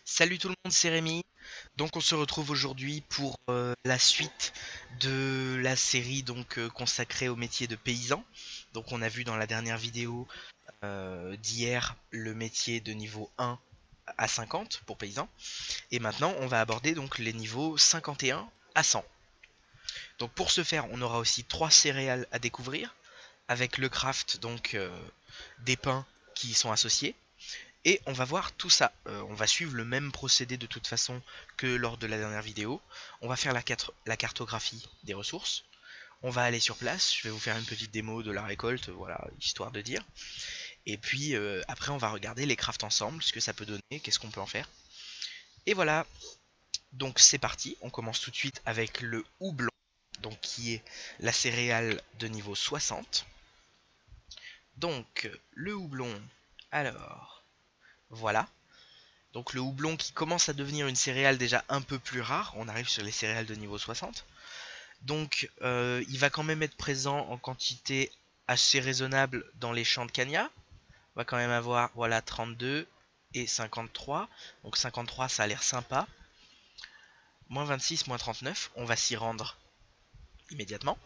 Salut tout le monde, c'est Rémi. Donc on se retrouve aujourd'hui pour la suite de la série consacrée au métier de paysan. Donc on a vu dans la dernière vidéo d'hier le métier de niveau 1 à 50 pour paysan. Et maintenant on va aborder donc les niveaux 51 à 100. Donc pour ce faire, on aura aussi trois céréales à découvrir avec le craft des pains qui y sont associés. Et on va voir tout ça. On va suivre le même procédé de toute façon que lors de la dernière vidéo. On va faire la cartographie des ressources. On va aller sur place. Je vais vous faire une petite démo de la récolte, voilà, histoire de dire. Et puis après, on va regarder les crafts ensemble, ce que ça peut donner, qu'est-ce qu'on peut en faire. Et voilà. Donc c'est parti. On commence tout de suite avec le houblon, donc qui est la céréale de niveau 60. Donc le houblon. Alors, voilà. Donc le houblon qui commence à devenir une céréale déjà un peu plus rare, on arrive sur les céréales de niveau 60. Donc il va quand même être présent en quantité assez raisonnable dans les champs de Cagna. On va quand même avoir voilà 32 et 53. Donc 53 ça a l'air sympa. Moins 26, moins 39, on va s'y rendre immédiatement.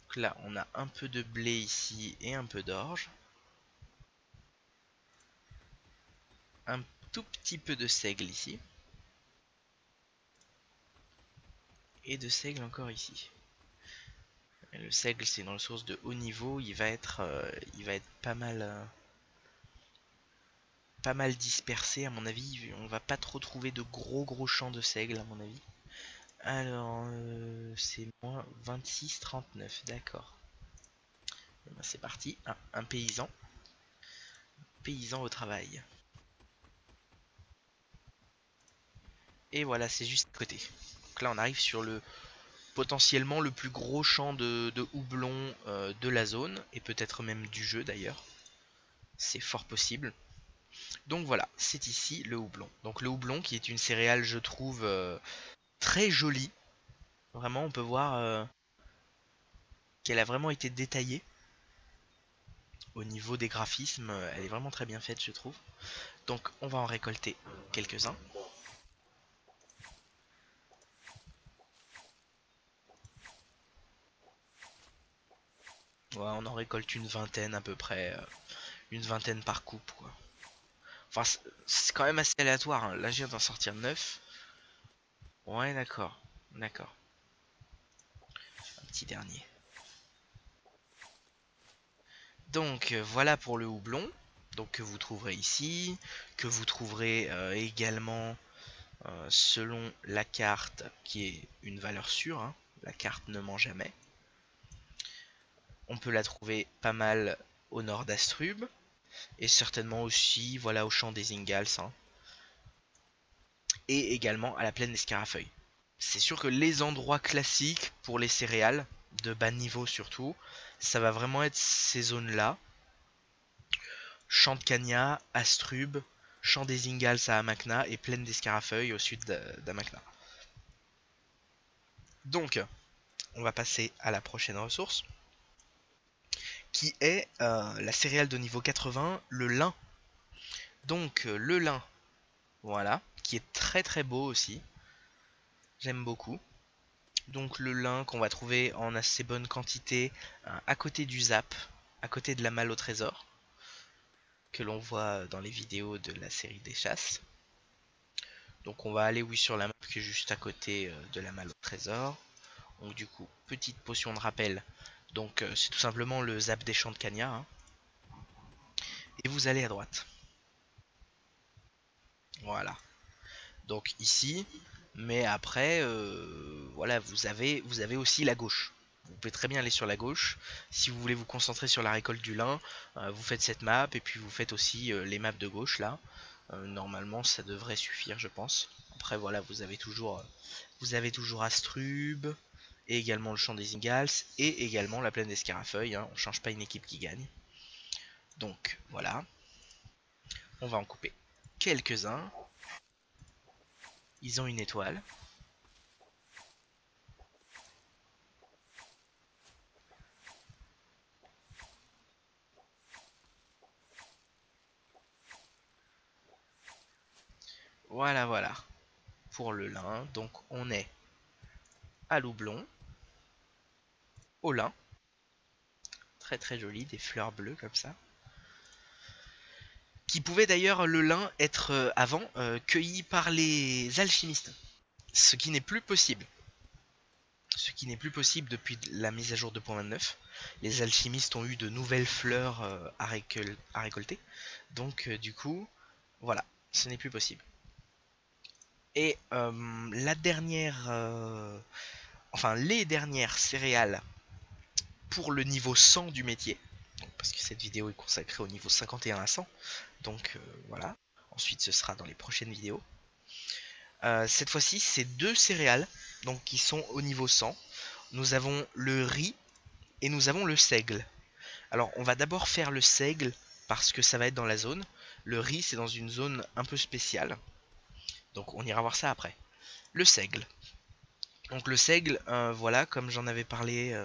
Donc là on a un peu de blé ici et un peu d'orge. Un tout petit peu de seigle ici. Et de seigle encore ici. Le seigle, c'est une ressource de haut niveau. Il va être pas mal dispersé à mon avis. On va pas trop trouver de gros champs de seigle à mon avis. Alors, c'est moins 26,39, d'accord. Eh ben, c'est parti. Un paysan. Paysan au travail. Et voilà, c'est juste à côté. Donc là, on arrive sur le potentiellement le plus gros champ de houblon de la zone. Et peut-être même du jeu d'ailleurs. C'est fort possible. Donc voilà, c'est ici le houblon. Donc le houblon qui est une céréale, je trouve, très jolie. Vraiment, on peut voir qu'elle a vraiment été détaillée. Au niveau des graphismes, elle est vraiment très bien faite, je trouve. Donc on va en récolter quelques-uns. Ouais, on en récolte une vingtaine à peu près. Une vingtaine par coupe, quoi. Enfin, c'est quand même assez aléatoire, hein. Là, je viens d'en sortir 9. Ouais, d'accord. D'accord. Un petit dernier. Donc voilà pour le houblon. Donc que vous trouverez ici, que vous trouverez également selon la carte qui est une valeur sûre, hein. La carte ne ment jamais. On peut la trouver pas mal au nord d'Astrub et certainement aussi voilà au champ des Ingalls, hein. Et également à la plaine des Scarafeuilles. C'est sûr que les endroits classiques pour les céréales, de bas niveau surtout, ça va vraiment être ces zones-là. Champ de Cagna, Astrub, champ des Ingalls à Amakna et plaine des Scarafeuilles au sud d'Amakna. Donc, on va passer à la prochaine ressource, qui est la céréale de niveau 80, le lin. Donc, le lin, voilà, qui est très beau aussi. J'aime beaucoup. Donc, le lin qu'on va trouver en assez bonne quantité à côté du zap, à côté de la malle au trésor, que l'on voit dans les vidéos de la série des chasses. Donc, on va aller, oui, sur la map qui est juste à côté de la malle au trésor. Donc du coup, petite potion de rappel. Donc c'est tout simplement le zap des champs de Cagna, hein. Et vous allez à droite. Voilà. Donc ici, mais après, voilà, vous avez aussi la gauche. Vous pouvez très bien aller sur la gauche. Si vous voulez vous concentrer sur la récolte du lin, vous faites cette map et puis vous faites aussi les maps de gauche là. Normalement, ça devrait suffire, je pense. Après, voilà, vous avez toujours Astrub, et également le champ des Ingalls, et également la plaine des Scarafeuilles, hein. On change pas une équipe qui gagne. Donc voilà, on va en couper quelques-uns. Ils ont une étoile. Voilà, voilà. Pour le lin, donc on est à l'houblon, au lin. Très très joli, des fleurs bleues comme ça. Qui pouvaient d'ailleurs, le lin, être avant cueilli par les alchimistes. Ce qui n'est plus possible. Ce qui n'est plus possible depuis la mise à jour 2.29. Les alchimistes ont eu de nouvelles fleurs à récolter. Donc du coup, voilà, ce n'est plus possible. Et la dernière, enfin les dernières céréales pour le niveau 100 du métier, donc, parce que cette vidéo est consacrée au niveau 51 à 100, donc voilà. Ensuite, ce sera dans les prochaines vidéos. Cette fois-ci, c'est deux céréales donc qui sont au niveau 100. Nous avons le riz et nous avons le seigle. Alors, on va d'abord faire le seigle parce que ça va être dans la zone. Le riz, c'est dans une zone un peu spéciale. Donc, on ira voir ça après. Le seigle. Donc, le seigle, voilà, comme j'en avais parlé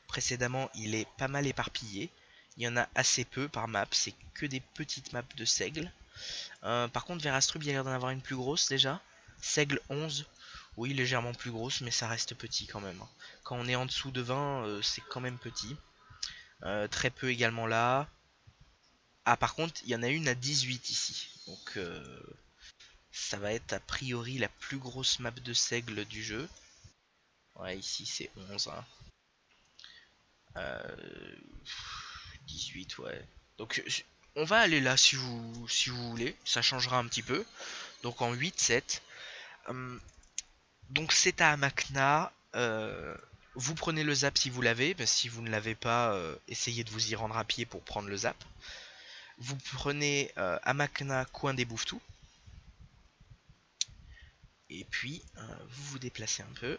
précédemment, il est pas mal éparpillé. Il y en a assez peu par map, c'est que des petites maps de seigle. Par contre, Verastrub, il y a l'air d'en avoir une plus grosse déjà. Seigle 11, oui, légèrement plus grosse, mais ça reste petit quand même. Quand on est en dessous de 20, c'est quand même petit. Très peu également là. Ah, par contre, il y en a une à 18 ici. Donc, ça va être a priori la plus grosse map de seigle du jeu. Ouais, ici c'est 11. Hein. Euh, 18, ouais. Donc, on va aller là si vous voulez. Ça changera un petit peu. Donc, en 8-7. Donc c'est à Amakna. Vous prenez le zap si vous l'avez. Ben, si vous ne l'avez pas, essayez de vous y rendre à pied pour prendre le zap. Vous prenez Amakna, coin des Bouffetous. Et puis vous vous déplacez un peu.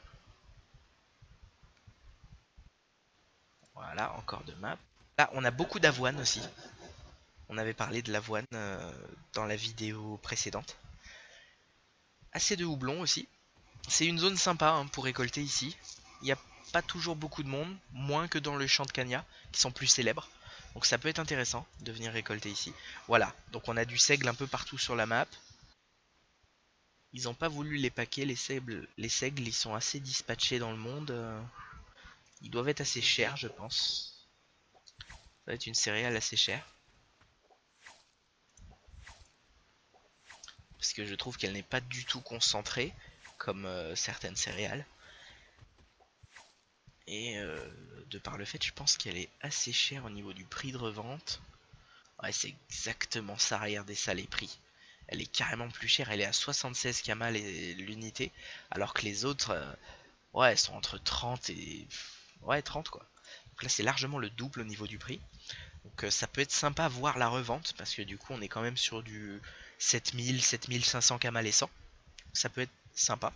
Voilà, encore de map. Là, on a beaucoup d'avoine aussi. On avait parlé de l'avoine dans la vidéo précédente. Assez de houblon aussi. C'est une zone sympa hein, pour récolter ici. Il n'y a pas toujours beaucoup de monde, moins que dans le champ de Cagna, qui sont plus célèbres. Donc ça peut être intéressant de venir récolter ici. Voilà, donc on a du seigle un peu partout sur la map. Ils n'ont pas voulu les paquer, les seigles, ils sont assez dispatchés dans le monde. Ils doivent être assez chers, je pense. Ça va être une céréale assez chère. Parce que je trouve qu'elle n'est pas du tout concentrée, comme certaines céréales. Et de par le fait, je pense qu'elle est assez chère au niveau du prix de revente. Ouais, c'est exactement ça, regardez ça les prix. Elle est carrément plus chère, elle est à 76 kamas l'unité, alors que les autres, ouais, elles sont entre 30 et... Ouais, 30 quoi. Donc là, c'est largement le double au niveau du prix. Donc ça peut être sympa à voir la revente, parce que du coup, on est quand même sur du 7000, 7500 kamas les 100. Ça peut être sympa.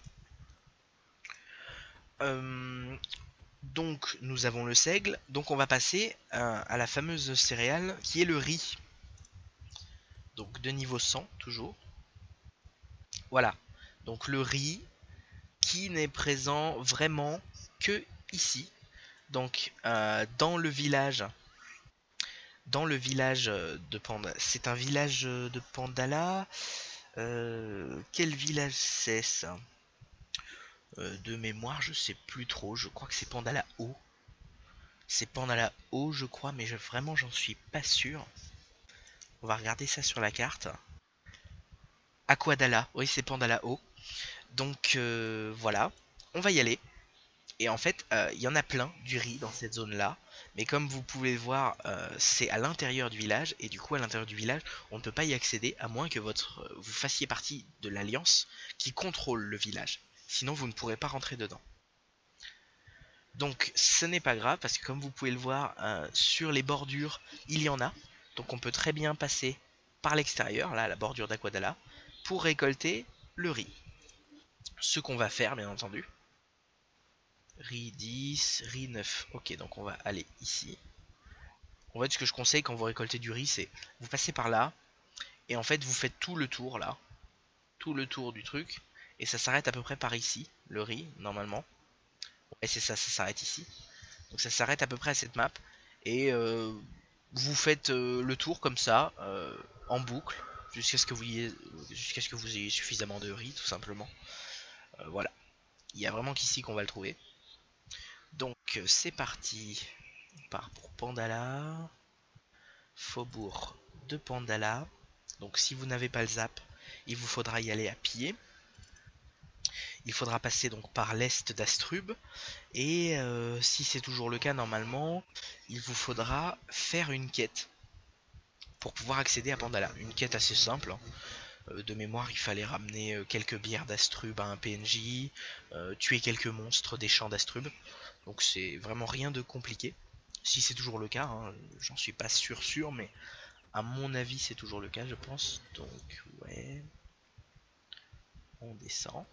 Euh, donc, nous avons le seigle. Donc, on va passer à la fameuse céréale qui est le riz. Donc, de niveau 100, toujours. Voilà. Donc, le riz qui n'est présent vraiment que ici. Donc, dans le village de Panda. C'est un village de Pandala. Quel village c'est ça? De mémoire, je sais plus trop. Je crois que c'est Pandala Haut. C'est Pandala Haut, je crois, mais vraiment, j'en suis pas sûr. On va regarder ça sur la carte. Aquadala, oui, c'est Pandala Haut. Donc, voilà. On va y aller. Et en fait, il y en a plein du riz dans cette zone-là. Mais comme vous pouvez le voir, c'est à l'intérieur du village. Et du coup, à l'intérieur du village, on ne peut pas y accéder à moins que vous fassiez partie de l'alliance qui contrôle le village. Sinon, vous ne pourrez pas rentrer dedans. Donc, ce n'est pas grave parce que comme vous pouvez le voir, sur les bordures, il y en a. Donc, on peut très bien passer par l'extérieur, là, à la bordure d'Aquadala, pour récolter le riz. Ce qu'on va faire, bien entendu. Riz 10, riz 9. Ok, donc on va aller ici. En fait, ce que je conseille quand vous récoltez du riz, c'est vous passez par là, et en fait, vous faites tout le tour là, tout le tour du truc, et ça s'arrête à peu près par ici, le riz, normalement. Et c'est ça, ça s'arrête ici. Donc ça s'arrête à peu près à cette map, et vous faites le tour comme ça, en boucle. jusqu'à ce que vous ayez suffisamment de riz, tout simplement. Voilà, il y a vraiment qu'ici qu'on va le trouver. Donc c'est parti. On part pour Pandala, Faubourg de Pandala. Donc si vous n'avez pas le zap, il vous faudra y aller à pied. Il faudra passer donc par l'est d'Astrub. Et si c'est toujours le cas normalement, il vous faudra faire une quête pour pouvoir accéder à Pandala. Une quête assez simple, hein. De mémoire, il fallait ramener quelques bières d'Astrub à un PNJ, tuer quelques monstres des champs d'Astrub. Donc c'est vraiment rien de compliqué. Si c'est toujours le cas, hein, j'en suis pas sûr, mais à mon avis c'est toujours le cas, je pense. Donc ouais, on descend.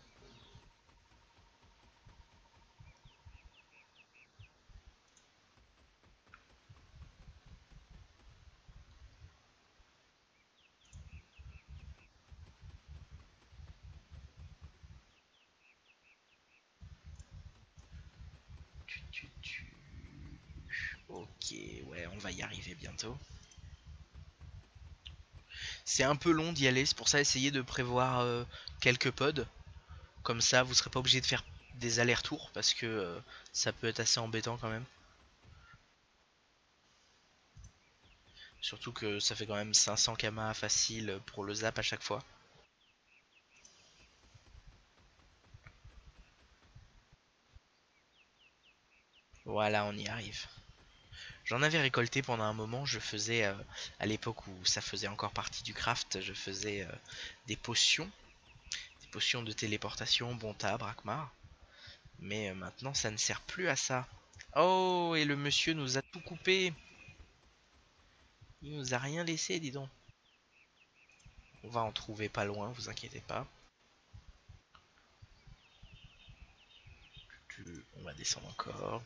Ok, ouais, on va y arriver bientôt. C'est un peu long d'y aller, c'est pour ça essayez de prévoir quelques pods. Comme ça, vous serez pas obligé de faire des allers-retours parce que ça peut être assez embêtant quand même. Surtout que ça fait quand même 500 kama facile pour le zap à chaque fois. Voilà, on y arrive. J'en avais récolté pendant un moment, je faisais, à l'époque où ça faisait encore partie du craft, je faisais des potions. Des potions de téléportation, Bonta, Brakmar. Mais maintenant ça ne sert plus à ça. Oh, et le monsieur nous a tout coupé. Il nous a rien laissé, dis donc. On va en trouver pas loin, vous inquiétez pas. On va descendre encore.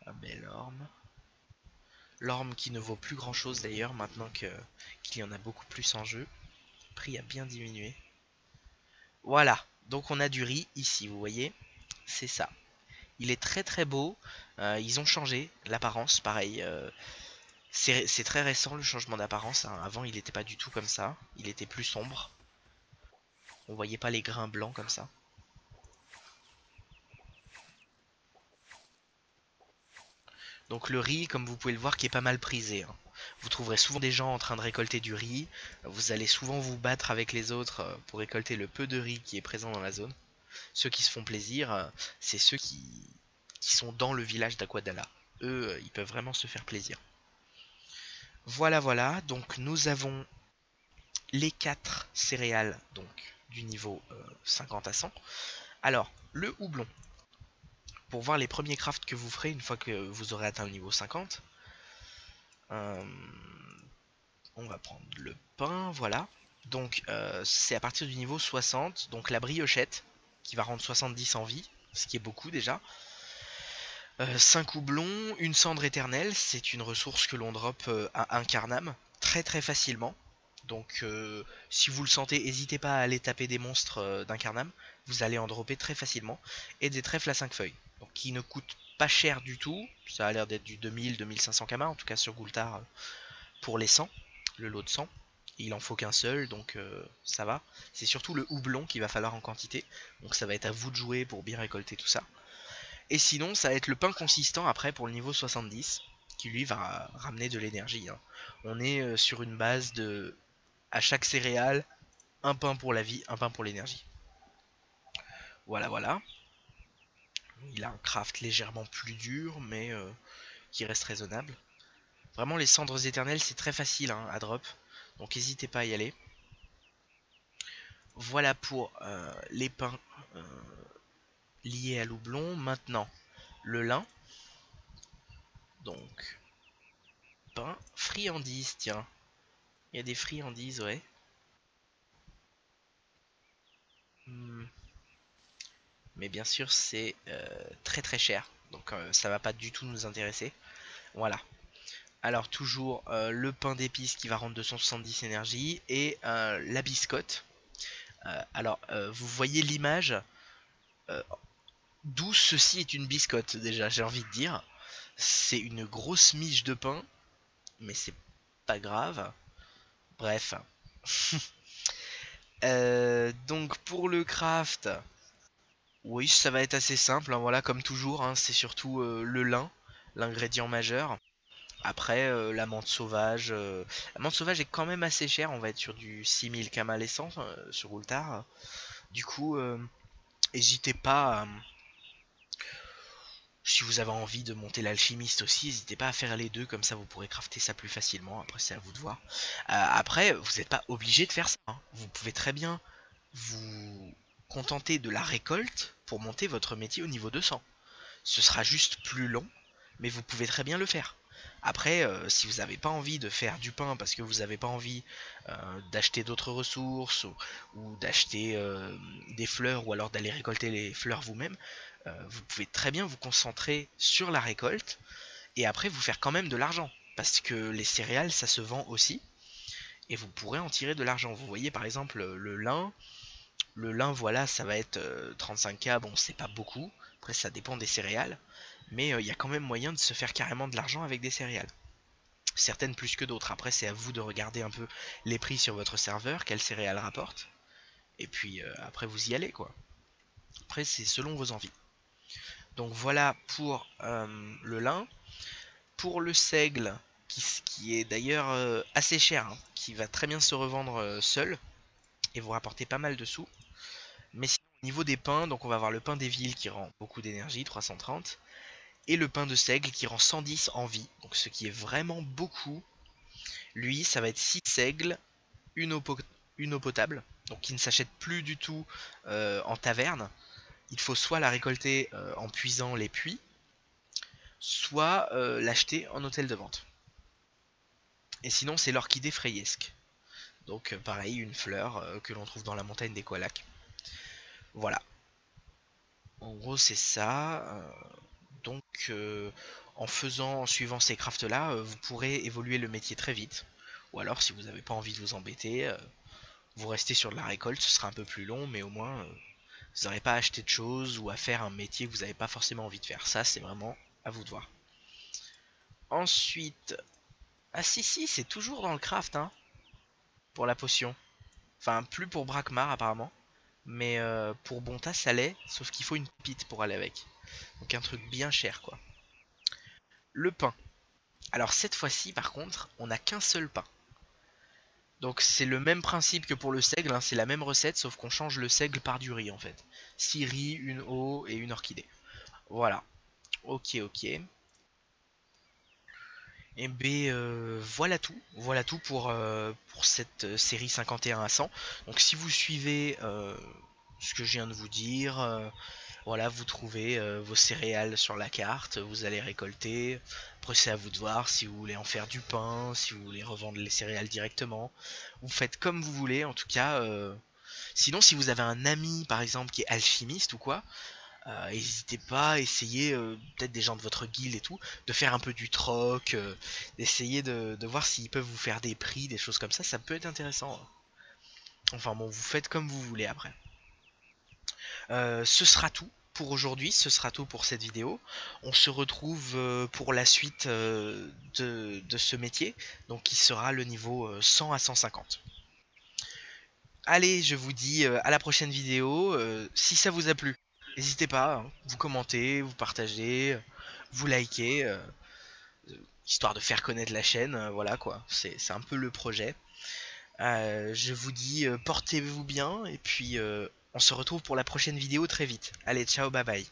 Un bel orme. L'orme qui ne vaut plus grand chose d'ailleurs maintenant qu'il y en a beaucoup plus en jeu. Le prix a bien diminué. Voilà, donc on a du riz ici, vous voyez. C'est ça. Il est très très beau. Ils ont changé l'apparence, pareil. C'est très récent le changement d'apparence, hein. Avant il n'était pas du tout comme ça. Il était plus sombre. On voyait pas les grains blancs comme ça. Donc le riz, comme vous pouvez le voir, qui est pas mal prisé, hein. Vous trouverez souvent des gens en train de récolter du riz. Vous allez souvent vous battre avec les autres pour récolter le peu de riz qui est présent dans la zone. Ceux qui se font plaisir, c'est ceux qui sont dans le village d'Aquadala. Eux, ils peuvent vraiment se faire plaisir. Voilà, voilà. Donc nous avons les 4 céréales donc du niveau 50 à 100. Alors, le houblon. Pour voir les premiers crafts que vous ferez une fois que vous aurez atteint le niveau 50. Euh, on va prendre le pain, voilà. Donc c'est à partir du niveau 60. Donc la briochette qui va rendre 70 en vie, ce qui est beaucoup déjà. 5 houblons, une cendre éternelle, c'est une ressource que l'on drop à un carnam très très facilement. Donc si vous le sentez, n'hésitez pas à aller taper des monstres d'un carnam, vous allez en dropper très facilement. Et des trèfles à 5 feuilles, donc qui ne coûtent pas cher du tout, ça a l'air d'être du 2000-2500 kama, en tout cas sur Gultar pour les 100, le lot de 100. Il en faut qu'un seul, donc ça va. C'est surtout le houblon qu'il va falloir en quantité, donc ça va être à vous de jouer pour bien récolter tout ça. Et sinon, ça va être le pain consistant après pour le niveau 70, qui lui va ramener de l'énergie, hein. On est sur une base de, à chaque céréale, un pain pour la vie, un pain pour l'énergie. Voilà, voilà. Il a un craft légèrement plus dur, mais qui reste raisonnable. Vraiment, les cendres éternelles, c'est très facile hein, à drop, donc n'hésitez pas à y aller. Voilà pour les pains liés à l'houblon. Maintenant, le lin. Donc, pain, friandises, tiens. Il y a des friandises, ouais. Hmm. Mais bien sûr, c'est très très cher. Donc, ça va pas du tout nous intéresser. Voilà. Alors, toujours le pain d'épices qui va rendre 270 énergie. Et la biscotte. Alors, vous voyez l'image. Euh, D'où ceci est une biscotte, déjà, j'ai envie de dire. C'est une grosse miche de pain, mais c'est pas grave. Bref. Donc pour le craft, oui, ça va être assez simple, hein, voilà, comme toujours, hein, c'est surtout le lin, l'ingrédient majeur. Après, la menthe sauvage est quand même assez chère, on va être sur du 6000 kamal essence sur Ultar. Du coup, n'hésitez pas, si vous avez envie de monter l'alchimiste aussi, n'hésitez pas à faire les deux, comme ça vous pourrez crafter ça plus facilement, après c'est à vous de voir. Après, vous n'êtes pas obligé de faire ça, hein. Vous pouvez très bien vous contenter de la récolte pour monter votre métier au niveau 200. Ce sera juste plus long, mais vous pouvez très bien le faire. Après, si vous n'avez pas envie de faire du pain parce que vous n'avez pas envie d'acheter d'autres ressources ou d'acheter des fleurs ou alors d'aller récolter les fleurs vous-même, vous pouvez très bien vous concentrer sur la récolte et après vous faire quand même de l'argent. Parce que les céréales, ça se vend aussi et vous pourrez en tirer de l'argent. Vous voyez par exemple le lin, voilà, ça va être 35K, bon, c'est pas beaucoup. Après, ça dépend des céréales. Mais il y a quand même moyen de se faire carrément de l'argent avec des céréales. Certaines plus que d'autres. Après, c'est à vous de regarder un peu les prix sur votre serveur, quelles céréales rapportent. Et puis après, vous y allez, quoi. Après, c'est selon vos envies. Donc voilà pour le lin. Pour le seigle, qui est d'ailleurs assez cher, hein, qui va très bien se revendre seul et vous rapporter pas mal de sous. Mais sinon, au niveau des pains, donc on va avoir le pain des villes qui rend beaucoup d'énergie, 330, et le pain de seigle qui rend 110 en vie, donc ce qui est vraiment beaucoup. Lui, ça va être 6 seigles, une eau, une eau potable, donc qui ne s'achète plus du tout en taverne. Il faut soit la récolter en puisant les puits, soit l'acheter en hôtel de vente. Et sinon, c'est l'orchidée frayesque. Donc pareil, une fleur que l'on trouve dans la montagne des Koalak. Voilà. En gros, c'est ça. Donc, en suivant ces crafts là, vous pourrez évoluer le métier très vite. Ou alors, si vous n'avez pas envie de vous embêter, vous restez sur de la récolte, ce sera un peu plus long, mais au moins, vous n'aurez pas à acheter de choses ou à faire un métier que vous n'avez pas forcément envie de faire. Ça, c'est vraiment à vous de voir. Ensuite, ah si, c'est toujours dans le craft, hein, pour la potion. Enfin, plus pour Brakmar apparemment, mais pour Bonta, ça l'est, sauf qu'il faut une pite pour aller avec. Donc un truc bien cher, quoi. Le pain. Alors cette fois-ci, par contre, on n'a qu'un seul pain. Donc c'est le même principe que pour le seigle, hein, c'est la même recette, sauf qu'on change le seigle par du riz en fait. 6 riz, une eau et une orchidée. Voilà. Ok, ok. Et bien voilà tout. Voilà tout pour cette série 51 à 100. Donc si vous suivez ce que je viens de vous dire, voilà, vous trouvez vos céréales sur la carte, vous allez récolter. Après, c'est à vous de voir si vous voulez en faire du pain, si vous voulez revendre les céréales directement. Vous faites comme vous voulez, en tout cas. Sinon, si vous avez un ami, par exemple, qui est alchimiste ou quoi, n'hésitez pas à essayer, peut-être des gens de votre guilde et tout, de faire un peu du troc, d'essayer de voir s'ils peuvent vous faire des prix, des choses comme ça peut être intéressant. Enfin bon, vous faites comme vous voulez après. Ce sera tout pour aujourd'hui, ce sera tout pour cette vidéo. On se retrouve pour la suite de ce métier, donc qui sera le niveau 100 à 150. Allez, je vous dis à la prochaine vidéo. Si ça vous a plu, n'hésitez pas, hein, vous commentez, vous partagez, vous likez, histoire de faire connaître la chaîne. Voilà quoi, c'est un peu le projet. Je vous dis portez-vous bien et puis on se retrouve pour la prochaine vidéo très vite. Allez, ciao, bye bye.